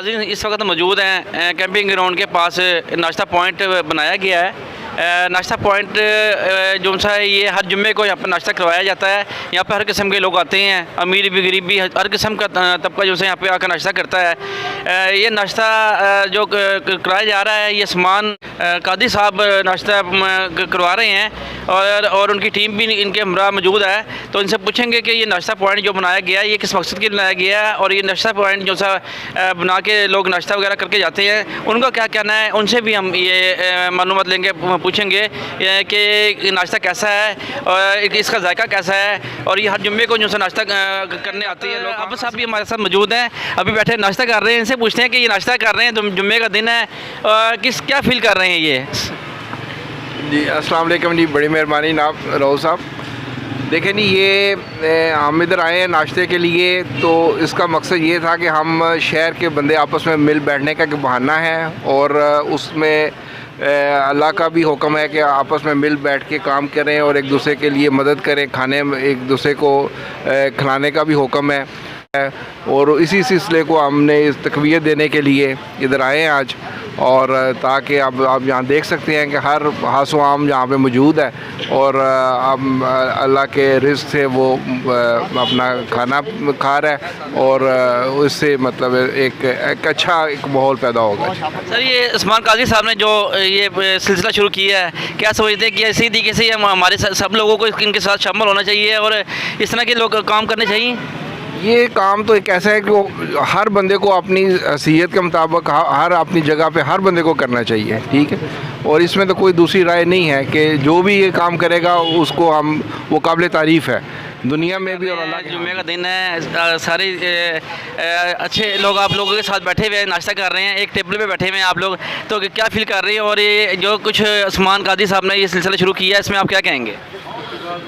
नाज़रीन इस वक्त मौजूद हैं कैंपिंग ग्राउंड के पास नाश्ता पॉइंट बनाया गया है। नाश्ता पॉइंट जो सा है ये हर जुम्मे को यहाँ पर नाश्ता करवाया जाता है। यहाँ पर हर किस्म के लोग आते हैं, अमीर भी गरीब भी, हर किस्म का तबका जो है यहाँ पे आकर नाश्ता करता है। ये नाश्ता जो कराया जा रहा है, ये उस्मान कादी साहब नाश्ता करवा रहे हैं और उनकी टीम भी इनके हमरा मौजूद है। तो इनसे पूछेंगे कि ये नाश्ता पॉइंट जो बनाया गया है ये किस मकसद के लिए बनाया गया है और ये नाश्ता पॉइंट जो सा बना के लोग नाश्ता वगैरह करके जाते हैं, उनका क्या कहना है, उनसे भी हम ये मालूमात लेंगे, पूछेंगे कि नाश्ता कैसा है और इसका जायका कैसा है और ये हर जुम्मे को जो सा नाश्ता करने आते हैं लोग। अब साहब भी हमारे साथ मौजूद हैं, अभी बैठे नाश्ता कर रहे हैं। इनसे पूछते हैं कि ये नाश्ता कर रहे हैं, जुम्मे का दिन है, क्या फ़ील कर रहे हैं ये? जी अस्सलाम वालेकुम जी, बड़ी मेहरबानी नाब राव साहब। देखें नहीं, ये हम इधर आए हैं नाश्ते के लिए, तो इसका मकसद ये था कि हम शहर के बंदे आपस में मिल बैठने का एक बहाना है और उसमें अल्लाह का भी हुक्म है कि आपस में मिल बैठ के काम करें और एक दूसरे के लिए मदद करें, खाने में एक दूसरे को खिलाने का भी हुक्म है। और इसी सिलसिले को हमने इस तक़वियत देने के लिए इधर आए हैं आज, और ताकि अब आप यहाँ देख सकते हैं कि हर हासो आम यहाँ पे मौजूद है और अब अल्लाह के रिज़्क़ से वो अपना खाना खा रहा है और उससे मतलब एक अच्छा एक माहौल पैदा होगा। सर, ये उस्मान काजी साहब ने जो ये सिलसिला शुरू किया है, क्या समझते हैं कि इसी तरीके से हमारे सब लोगों को इनके साथ शामिल होना चाहिए और इस तरह के लोग काम करने चाहिए? ये काम तो एक ऐसा है कि वो हर बंदे को अपनी हैसियत के मुताबिक हर अपनी जगह पे हर बंदे को करना चाहिए, ठीक है। और इसमें तो कोई दूसरी राय नहीं है कि जो भी ये काम करेगा उसको हम वो काबिल तारीफ़ है दुनिया में भी और अल्लाह के। जुम्मे का दिन है, सारे अच्छे लोग आप लोगों के साथ बैठे हुए हैं, नाश्ता कर रहे हैं, एक टेबल पे बैठे हुए हैं आप लोग, तो क्या फ़ील कर रहे हैं? और ये जो कुछ उस्मान कादी साहब ने ये सिलसिला शुरू किया है, इसमें आप क्या कहेंगे?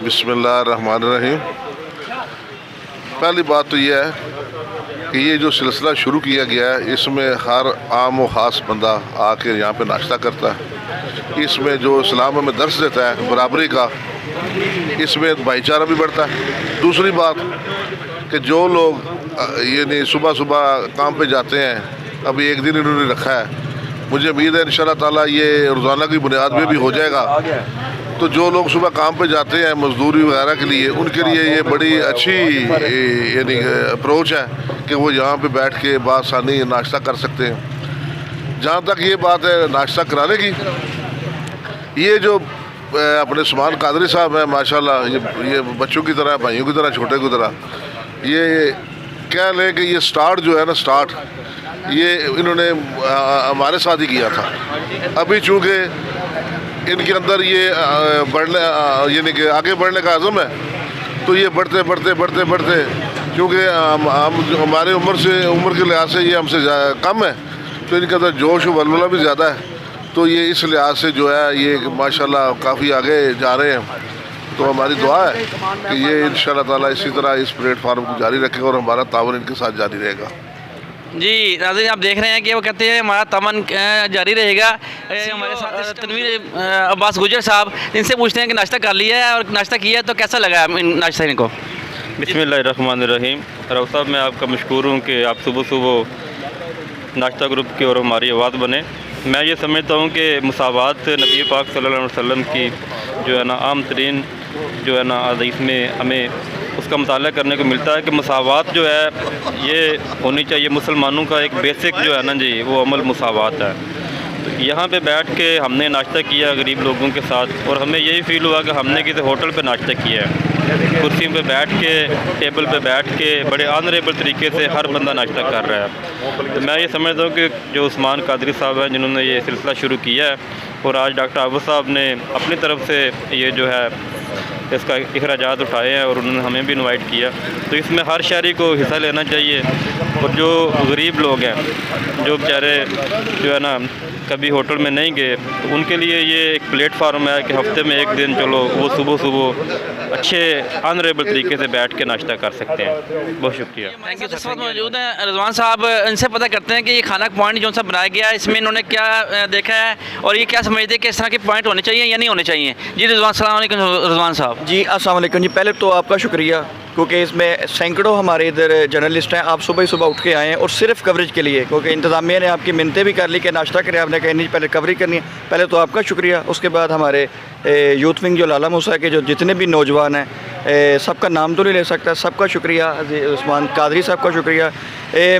बिस्मिल्लाहिर्रहमानिर्रहीम। पहली बात तो यह है कि ये जो सिलसिला शुरू किया गया है, इसमें हर आम व ख़ास बंदा आके यहाँ पे नाश्ता करता है। इसमें जो इस्लाम में दर्स देता है बराबरी का, इसमें भाईचारा भी बढ़ता है। दूसरी बात कि जो लोग ये नहीं सुबह सुबह काम पे जाते हैं, अभी एक दिन इन्होंने रखा है, मुझे उम्मीद है इंशाल्लाह ताला ये रोज़ाना की बुनियाद पे भी हो जाएगा। तो जो लोग सुबह काम पे जाते हैं मजदूरी वगैरह के लिए, उनके लिए ये बड़ी अच्छी यानी अप्रोच है कि वो यहाँ पे बैठ के बासानी नाश्ता कर सकते हैं। जहाँ तक ये बात है नाश्ता कराने की, ये जो अपने उस्मान कादरी साहब हैं माशाल्लाह, ये बच्चों की तरह, भाइयों की तरह, छोटे की तरह, ये कह लें कि ये स्टार्ट जो है ना, स्टार्ट ये इन्होंने हमारे साथ ही किया था। अभी चूँकि इनके अंदर ये बढ़ने यानी कि आगे बढ़ने का आज़म है, तो ये बढ़ते बढ़ते बढ़ते बढ़ते, क्योंकि हम हमारे उम्र के लिहाज से ये हमसे कम है, तो इनके अंदर जोश व वलवला भी ज़्यादा है, तो ये इस लिहाज से जो है ये माशाल्लाह काफ़ी आगे जा रहे हैं। तो हमारी दुआ है कि ये इंशाल्लाह ताला इसी तरह इस प्लेटफार्म को जारी रखें और हमारा तावन इनके साथ जारी रहेगा। जी नाज़रीन, आप देख रहे हैं कि वो कहते हैं हमारा तावन जारी रहेगा। हमारे साथ तनवीर अब्बास गुजर साहब, इनसे पूछते हैं कि नाश्ता कर लिया है और नाश्ता किया है तो कैसा लगा नाश्ता इनको? बिस्मिल्लाहिर्रहमानिर्रहीम। राव साहब, मैं आपका मशकूर हूँ कि आप सुबह सुबह नाश्ता ग्रुप की और हमारी आवाज़ बने। मैं ये समझता हूँ कि मुसावात नबी पाक सल्लल्लाहु अलैहि वसल्लम की जो है ना आम तरीन जो है ना हदीस में हमें उसका मुताला करने को मिलता है कि मुसावात जो है ये होनी चाहिए। मुसलमानों का एक बेसिक जो है ना जी, वो अमल मुसावात है। तो यहाँ पे बैठ के हमने नाश्ता किया गरीब लोगों के साथ, और हमें यही फ़ील हुआ कि हमने किसी होटल पे नाश्ता किया है। कुर्सी पे बैठ के, टेबल पे बैठ के बड़े ऑनरेबल तरीके से हर बंदा नाश्ता कर रहा है। तो मैं ये समझता हूँ कि जो उस्मान कादरी साहब हैं जिन्होंने ये सिलसिला शुरू किया है, और आज डॉक्टर आबू साहब ने अपनी तरफ से ये जो है इसका अखराजात उठाए हैं और उन्होंने हमें भी इनवाइट किया, तो इसमें हर शहरी को हिस्सा लेना चाहिए। और जो गरीब लोग हैं, जो बेचारे जो है ना कभी होटल में नहीं गए, तो उनके लिए ये एक प्लेटफार्म है कि हफ्ते में एक दिन चलो वो सुबह सुबह अच्छे ऑनरेबल तरीके से बैठ के नाश्ता कर सकते हैं। बहुत शुक्रिया। Thank you. इस वक्त मौजूद हैं रिजवान साहब, इनसे पता करते हैं कि ये खाना पॉइंट जो सा बनाया गया है, इसमें इन्होंने क्या देखा है और ये क्या समझते हैं कि इस तरह के पॉइंट होने चाहिए या नहीं होने चाहिए। जी रिजवान, अस्सलाम वालेकुम रिजवान साहब। साहब। जी अस्सलाम वालेकुम जी, पहले तो आपका शुक्रिया, क्योंकि इसमें सैकड़ों हमारे इधर जर्नलिस्ट हैं। आप सुबह ही सुबह उठ के आए हैं और सिर्फ कवरेज के लिए, क्योंकि इंतज़ामिया ने आपकी मिन्नतें भी कर ली कि नाश्ता करें, आपने कहा नहीं पहले कवरेज करनी है। पहले तो आपका शुक्रिया। उसके बाद हमारे यूथ विंग जो लाला मूसा के जो जितने भी नौजवान हैं, सबका नाम तो नहीं ले सकता, सबका शुक्रिया। उस्मान कादरी साहब का शुक्रिया।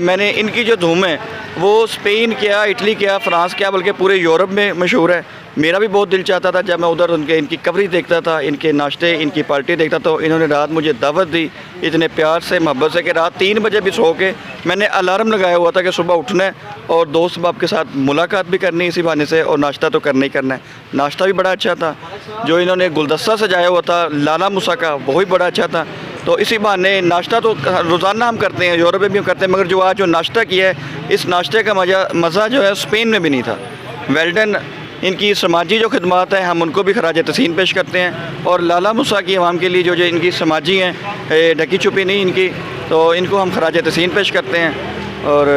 मैंने इनकी जो धूम है वो स्पेन क्या, इटली क्या, फ्रांस क्या, बल्कि पूरे यूरोप में मशहूर है। मेरा भी बहुत दिल चाहता था जब मैं उधर इनकी कवरेज देखता था, इनके नाश्ते, इनकी पार्टी देखता, तो इन्होंने रात मुझे दावत दी इतने प्यार से, मोहब्बत से, कि रात 3 बजे भी सो के मैंने अलार्म लगाया हुआ था कि सुबह उठना है और दोस्त बाप के साथ मुलाकात भी करनी है इसी बहाने से, और नाश्ता तो करना ही करना है। नाश्ता भी बड़ा अच्छा था, जो इन्होंने गुलदस्ता सजाया हुआ था लाला मूसा का, वो भी बड़ा अच्छा था। तो इसी बहाने नाश्ता तो रोज़ाना हम करते हैं, यूरोप में भी हम करते हैं, मगर जो आज जो नाश्ता किया है, इस नाश्ते का मज़ा जो है स्पेन में भी नहीं था। वेल्डन इनकी समाजी जो खिदमात हैं, हम उनको भी खराज तहसीन पेश करते हैं। और लाला मूसा की आवाम के लिए जो इनकी समाजी हैं, ढकी छुपी नहीं इनकी, तो इनको हम खराज तहसीन पेश करते हैं। और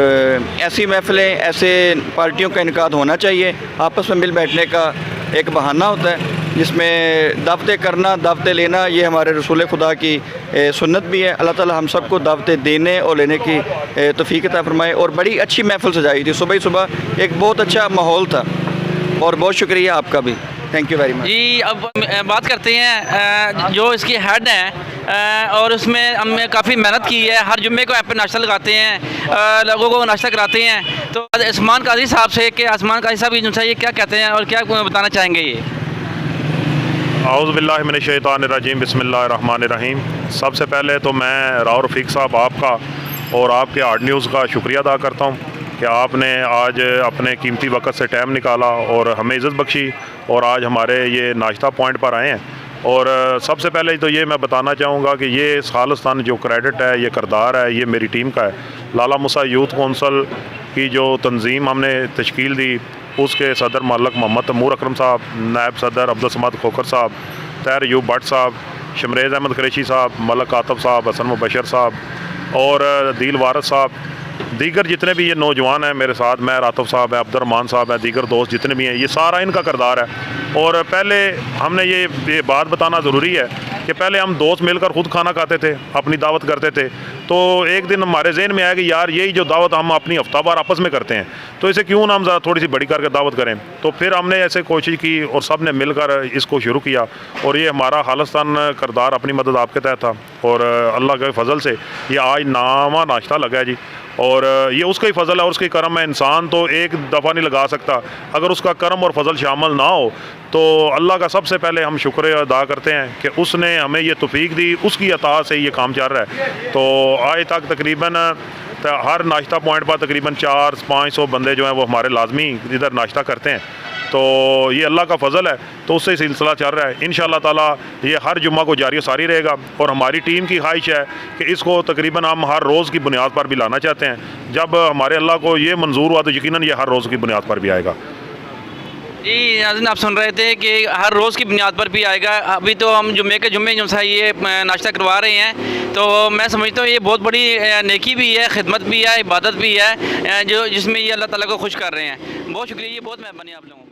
ऐसी महफ़िलें, ऐसे पार्टियों का इनकाद होना चाहिए। आपस में मिल बैठने का एक बहाना होता है जिसमें दावतें करना, दावतें लेना, ये हमारे रसूल खुदा की सुन्नत भी है। अल्लाह ताला हम सबको दावतें देने और लेने की तौफीक अता फरमाए। और बड़ी अच्छी महफ़िल सजाई थी, सुबह ही सुबह एक बहुत अच्छा माहौल था, और बहुत शुक्रिया आपका भी, थैंक यू वेरी मच जी। अब बात करते हैं जो इसकी हेड हैं, और उसमें हमने काफ़ी मेहनत की है। हर जुम्मे को यहाँ पे नाश्ता लगाते हैं, लोगों को नाश्ता कराते हैं। तो उस्मान कादरी साहब से कि उस्मान कादरी साहब ये क्या कहते हैं और क्या बताना चाहेंगे ये? आऊज़ुबिल्लाहि मिनश्शैतानिर्रजीम, बिस्मिल्लाहिर्रहमानिर्रहीम। सबसे पहले तो मैं राव रफ़ीक साहब आपका और आपके आर्ट न्यूज़ का शुक्रिया अदा करता हूँ कि आपने आज अपने कीमती वक्त से टाइम निकाला और हमें इज़्ज़त बख्शी, और आज हमारे ये नाश्ता पॉइंट पर आए हैं। और सबसे पहले तो ये मैं बताना चाहूँगा कि ये खालिस्तान जो क्रेडिट है, ये करदार है, ये मेरी टीम का है। लाला मूसा यूथ कौंसल की जो तंजीम हमने तश्कील दी, उसके सदर मलक मोहम्मद तैमूर अकरम साहब, नायब सदर अब्दुल समाद खोखर साहब, तैर यूब भट्ट साहब, शमरेज़ अहमद कुरैशी साहब, मलक आतफ साहब, हसन मुबशर साहब और दिल वारिस साहब, दीगर जितने भी ये नौजवान हैं मेरे साथ, मैं रातफ साहब है, अब्दुर्रहमान साहब है, दीगर दोस्त जितने भी हैं, ये सारा इनका किरदार है। और पहले हमने ये बात बताना ज़रूरी है कि पहले हम दोस्त मिलकर ख़ुद खाना खाते थे, अपनी दावत करते थे। तो एक दिन हमारे जहन में आया कि यार यही जो दावत हम अपनी हफ्तावार आपस में करते हैं, तो इसे क्यों ना हम ज़रा थोड़ी सी बड़ी करके दावत करें। तो फिर हमने ऐसे कोशिश की और सब ने मिलकर इसको शुरू किया, और ये हमारा खालिस्तान किरदार अपनी मदद आपके तहत था, और अल्लाह के फजल से ये आज नामा नाश्ता लगा है जी। और ये उसका ही फजल है और उसकी करम है। इंसान तो एक दफ़ा नहीं लगा सकता, अगर उसका करम और फजल शामिल ना हो तो अल्लाह का सबसे पहले हम शुक्र अदा करते हैं कि उसने हमें ये तौफीक दी, उसकी अता से ये काम चल रहा है। तो आज तक तकरीबन हर नाश्ता पॉइंट पर तकरीबन 400-500 बंदे जो हैं वो हमारे लाजमी इधर नाश्ता करते हैं। तो ये अल्लाह का फजल है, तो उससे सिलसिला चल रहा है। इंशाअल्लाह ताला ये हर जुम्मा को जारी सारी रहेगा, और हमारी टीम की ख्वाहिश है कि इसको तकरीबन हम हर रोज़ की बुनियाद पर भी लाना चाहते हैं। जब हमारे अल्लाह को ये मंजूर हुआ तो यकीनन ये हर रोज़ की बुनियाद पर भी आएगा। जी नाज़रीन, आप सुन रहे थे कि हर रोज़ की बुनियाद पर भी आएगा। अभी तो हम जुम्मे के जुम्मे जो सा ये नाश्ता करवा रहे हैं, तो मैं समझता हूँ ये बहुत बड़ी नेकी भी है, खिदमत भी है, इबादत भी है, जो जिसमें ये अल्लाह ताला को खुश कर रहे हैं। बहुत शुक्रिया, ये बहुत मेहरबानी आप लोगों को।